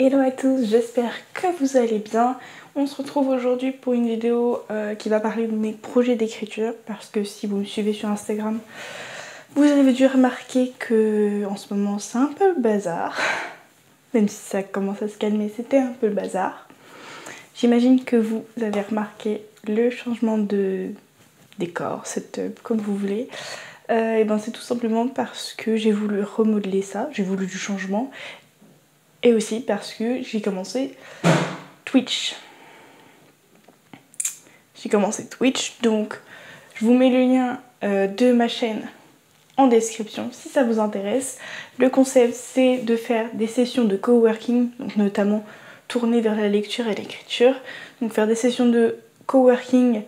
Hello à tous, j'espère que vous allez bien. On se retrouve aujourd'hui pour une vidéo qui va parler de mes projets d'écriture parce que si vous me suivez sur Instagram, vous avez dû remarquer que en ce moment c'est un peu le bazar. Même si ça commence à se calmer, c'était un peu le bazar. J'imagine que vous avez remarqué le changement de décor, setup, comme vous voulez. Et ben c'est tout simplement parce que j'ai voulu remodeler ça, j'ai voulu du changement. Et aussi parce que j'ai commencé Twitch. Donc je vous mets le lien de ma chaîne en description si ça vous intéresse. Le concept c'est de faire des sessions de coworking, donc notamment tourner vers la lecture et l'écriture. Donc faire des sessions de coworking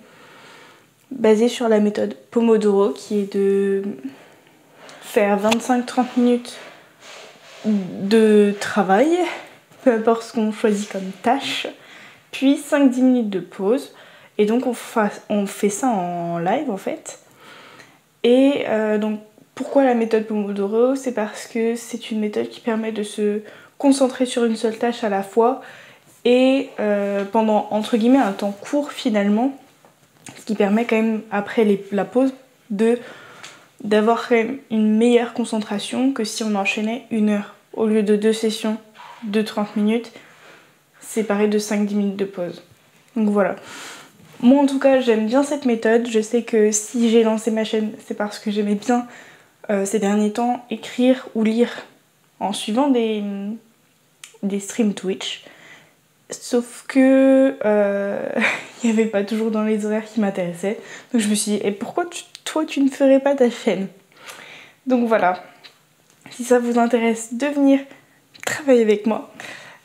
basées sur la méthode Pomodoro qui est de faire 25-30 minutes de travail, peu importe ce qu'on choisit comme tâche, puis 5-10 minutes de pause. Et donc on fait ça en live en fait. Et donc pourquoi la méthode Pomodoro? C'est parce que c'est une méthode qui permet de se concentrer sur une seule tâche à la fois et pendant entre guillemets un temps court finalement, ce qui permet quand même après la pause d'avoir quand même une meilleure concentration que si on enchaînait une heure. Au lieu de 2 sessions de 30 minutes, séparées de 5-10 minutes de pause. Donc voilà. Moi en tout cas j'aime bien cette méthode. Je sais que si j'ai lancé ma chaîne, c'est parce que j'aimais bien ces derniers temps écrire ou lire en suivant des streams Twitch. Sauf que il n'y avait pas toujours dans les horaires qui m'intéressaient. Donc je me suis dit, et pourquoi toi tu ne ferais pas ta chaîne? Donc voilà. Si ça vous intéresse de venir travailler avec moi,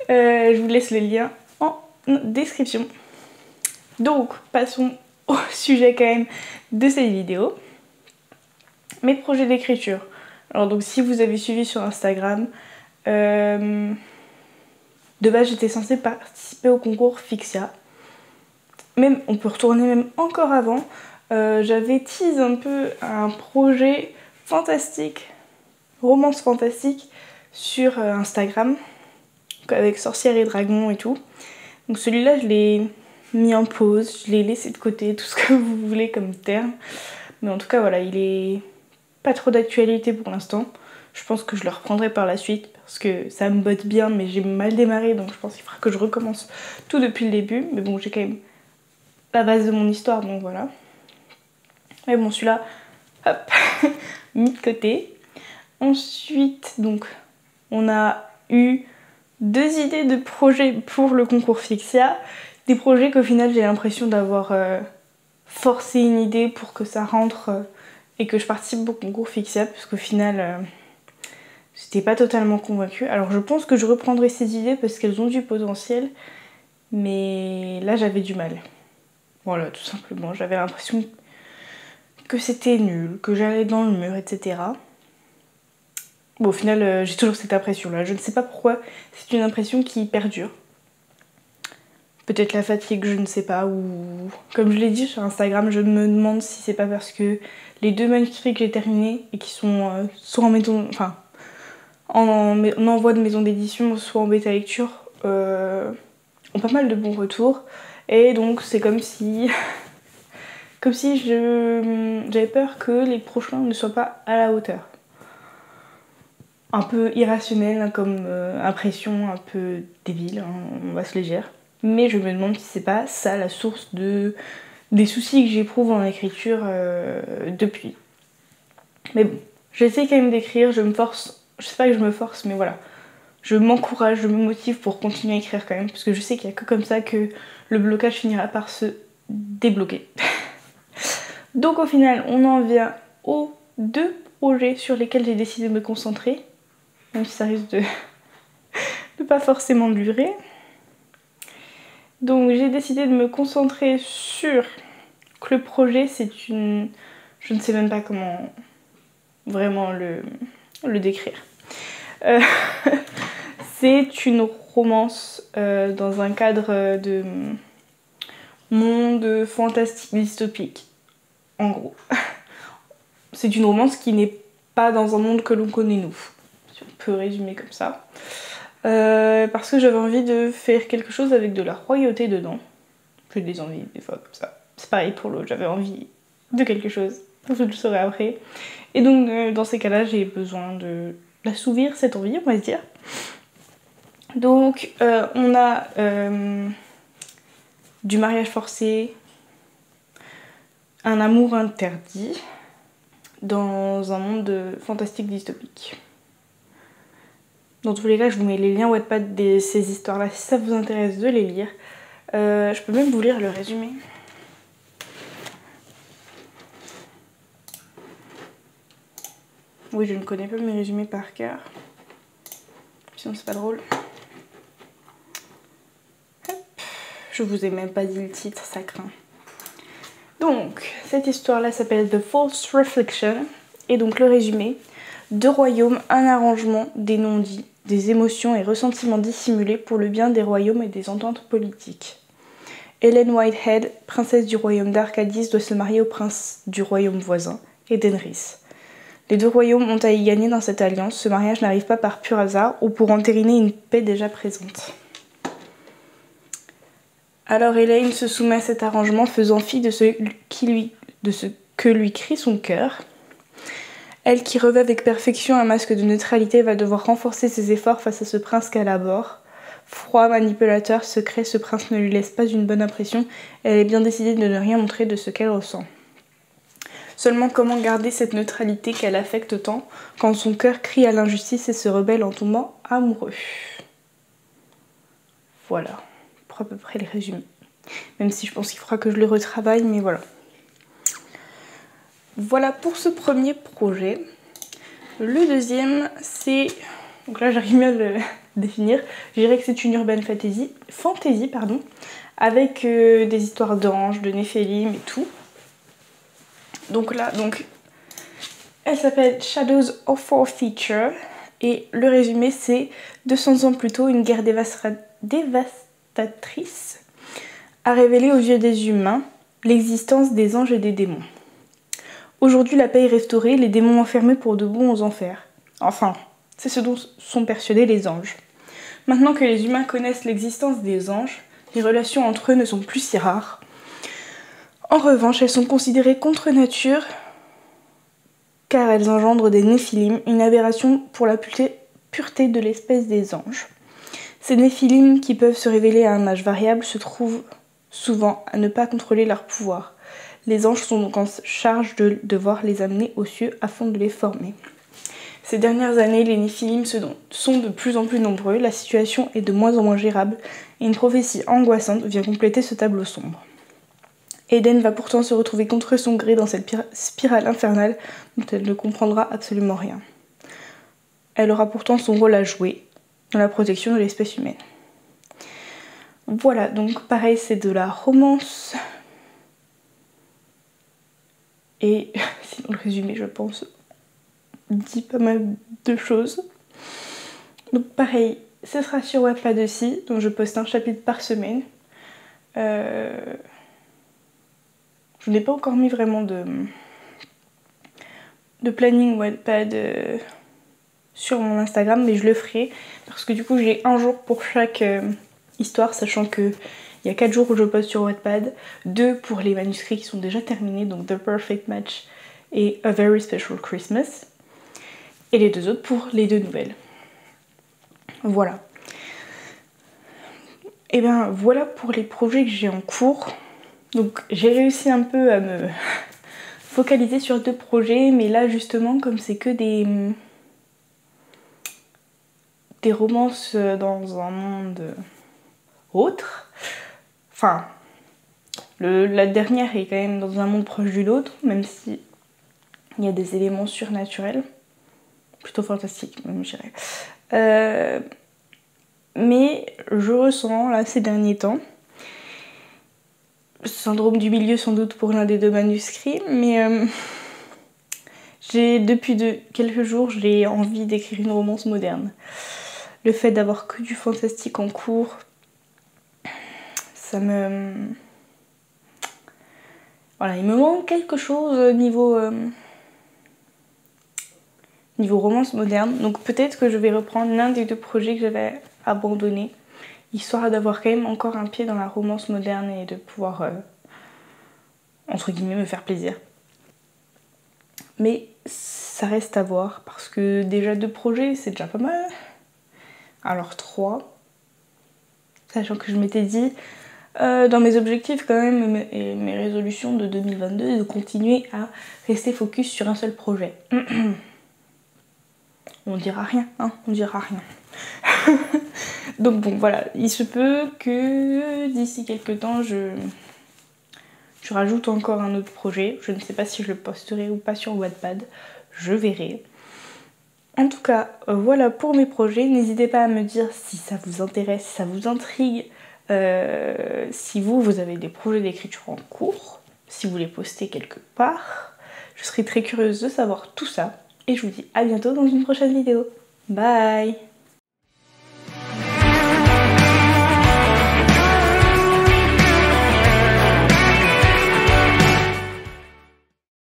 je vous laisse le lien en description. Donc passons au sujet quand même de cette vidéo. Mes projets d'écriture. Alors donc si vous avez suivi sur Instagram, de base j'étais censée participer au concours Fixia. Même, on peut retourner même encore avant. J'avais teasé un peu un projet fantastique, romance fantastique sur Instagram, avec sorcières et dragons et tout. Donc celui-là je l'ai mis en pause, je l'ai laissé de côté, tout ce que vous voulez comme terme. Mais en tout cas voilà, il est pas trop d'actualité pour l'instant. Je pense que je le reprendrai par la suite parce que ça me botte bien mais j'ai mal démarré donc je pense qu'il faudra que je recommence tout depuis le début. Mais bon, j'ai quand même la base de mon histoire donc voilà. Mais bon, celui-là, hop, mis de côté. Ensuite, donc, on a eu 2 idées de projets pour le concours Fixia. Des projets qu'au final, j'ai l'impression d'avoir forcé une idée pour que ça rentre et que je participe au concours Fixia, parce qu'au final, j'étais pas totalement convaincue. Alors, je pense que je reprendrai ces idées parce qu'elles ont du potentiel, mais là, j'avais du mal. Voilà, tout simplement. J'avais l'impression que c'était nul, que j'allais dans le mur, etc. Bon, au final, j'ai toujours cette impression-là. Je ne sais pas pourquoi, c'est une impression qui perdure. Peut-être la fatigue, je ne sais pas, ou... Comme je l'ai dit sur Instagram, je me demande si c'est pas parce que les 2 manuscrits que j'ai terminés et qui sont soit en maison... Enfin, en envoi de maison d'édition, soit en bêta lecture, ont pas mal de bons retours. Et donc, c'est comme si... Comme si j'avais peur que les prochains ne soient pas à la hauteur. Un peu irrationnel hein, comme impression, un peu débile, hein, on va se légère. Mais je me demande si c'est pas ça la source des soucis que j'éprouve en écriture depuis. Mais bon, j'essaie quand même d'écrire, je me force, je sais pas que je me force, mais voilà. Je m'encourage, je me motive pour continuer à écrire quand même, parce que je sais qu'il n'y a que comme ça que le blocage finira par se débloquer. Donc au final, on en vient aux 2 projets sur lesquels j'ai décidé de me concentrer, même si ça risque de pas forcément durer. Donc j'ai décidé de me concentrer sur que le projet c'est une... Je ne sais même pas comment vraiment le décrire. C'est une romance dans un cadre de monde fantastique dystopique. En gros. C'est une romance qui n'est pas dans un monde que l'on connaît nous. Si on peut résumer comme ça. parce que j'avais envie de faire quelque chose avec de la royauté dedans. J'ai des envies des fois comme ça. C'est pareil pour l'autre, j'avais envie de quelque chose, je le saurai après. Et donc dans ces cas-là, j'ai besoin d'assouvir cette envie, on va se dire. Donc on a du mariage forcé, un amour interdit dans un monde fantastique dystopique. Dans tous les cas, je vous mets les liens Wattpad de ces histoires-là si ça vous intéresse de les lire. Je peux même vous lire le résumé. Oui, je ne connais pas mes résumés par cœur. Sinon, c'est pas drôle. Hop. Je vous ai même pas dit le titre, ça craint. Donc, cette histoire-là s'appelle The False Reflection. Et donc, le résumé. 2 royaumes, un arrangement, des non-dits, des émotions et ressentiments dissimulés pour le bien des royaumes et des ententes politiques. Helen Whitehead, princesse du royaume d'Arcadis, doit se marier au prince du royaume voisin, Edenris. Les 2 royaumes ont à y gagner dans cette alliance. Ce mariage n'arrive pas par pur hasard ou pour entériner une paix déjà présente. Alors Elaine se soumet à cet arrangement, faisant fi de ce que lui crie son cœur. Elle qui revêt avec perfection un masque de neutralité va devoir renforcer ses efforts face à ce prince qu'elle abhorre. Froid, manipulateur, secret, ce prince ne lui laisse pas une bonne impression. Elle est bien décidée de ne rien montrer de ce qu'elle ressent. Seulement comment garder cette neutralité qu'elle affecte tant quand son cœur crie à l'injustice et se rebelle en tombant amoureux. Voilà, pour à peu près les résumés. Même si je pense qu'il faudra que je le retravaille, mais voilà. Voilà pour ce premier projet. Le deuxième, c'est... Donc là, j'arrive mieux à le définir. Je dirais que c'est une urban fantasy, avec des histoires d'anges, de néphilim et tout. Donc là, elle s'appelle Shadows of Forfeiture. Et le résumé, c'est 200 ans plus tôt, une guerre dévastatrice a révélé aux yeux des humains l'existence des anges et des démons. Aujourd'hui, la paix est restaurée, les démons enfermés pour de bon aux enfers. Enfin, c'est ce dont sont persuadés les anges. Maintenant que les humains connaissent l'existence des anges, les relations entre eux ne sont plus si rares. En revanche, elles sont considérées contre nature car elles engendrent des néphilim, une aberration pour la pureté de l'espèce des anges. Ces néphilim, qui peuvent se révéler à un âge variable, se trouvent souvent à ne pas contrôler leur pouvoir. Les anges sont donc en charge de devoir les amener aux cieux afin de les former. Ces dernières années, les néphilim sont de plus en plus nombreux, la situation est de moins en moins gérable et une prophétie angoissante vient compléter ce tableau sombre. Eden va pourtant se retrouver contre son gré dans cette spirale infernale dont elle ne comprendra absolument rien. Elle aura pourtant son rôle à jouer dans la protection de l'espèce humaine. Voilà, donc pareil, c'est de la romance. Et sinon le résumé, je pense, dit pas mal de choses. Donc pareil, ce sera sur Wattpad aussi, donc je poste un chapitre par semaine. Je n'ai pas encore mis vraiment de planning Wattpad sur mon Instagram, mais je le ferai parce que du coup j'ai un jour pour chaque histoire, sachant que il y a 4 jours où je poste sur Wattpad, 2 pour les manuscrits qui sont déjà terminés, donc The Perfect Match et A Very Special Christmas, et les 2 autres pour les 2 nouvelles. Voilà. Et bien voilà pour les projets que j'ai en cours. Donc j'ai réussi un peu à me focaliser sur 2 projets, mais là justement comme c'est que des romances dans un monde autre, enfin la dernière est quand même dans un monde proche du nôtre, même si il y a des éléments surnaturels, plutôt fantastiques même je dirais. Mais je ressens là ces derniers temps syndrome du milieu sans doute pour l'un des 2 manuscrits, mais depuis quelques jours j'ai envie d'écrire une romance moderne. Le fait d'avoir que du fantastique en cours, ça me... Voilà, il me manque quelque chose niveau romance moderne. Donc peut-être que je vais reprendre l'un des 2 projets que j'avais abandonner, histoire d'avoir quand même encore un pied dans la romance moderne et de pouvoir, entre guillemets, me faire plaisir. Mais ça reste à voir parce que déjà 2 projets, c'est déjà pas mal. Alors 3, sachant que je m'étais dit, dans mes objectifs quand même et mes résolutions de 2022, de continuer à rester focus sur un seul projet. On dira rien, hein, on dira rien. Donc bon, voilà, il se peut que d'ici quelques temps, je rajoute encore un autre projet. Je ne sais pas si je le posterai ou pas sur Wattpad, je verrai. En tout cas, voilà pour mes projets. N'hésitez pas à me dire si ça vous intéresse, si ça vous intrigue, si vous avez des projets d'écriture en cours, si vous les postez quelque part. Je serai très curieuse de savoir tout ça. Et je vous dis à bientôt dans une prochaine vidéo. Bye!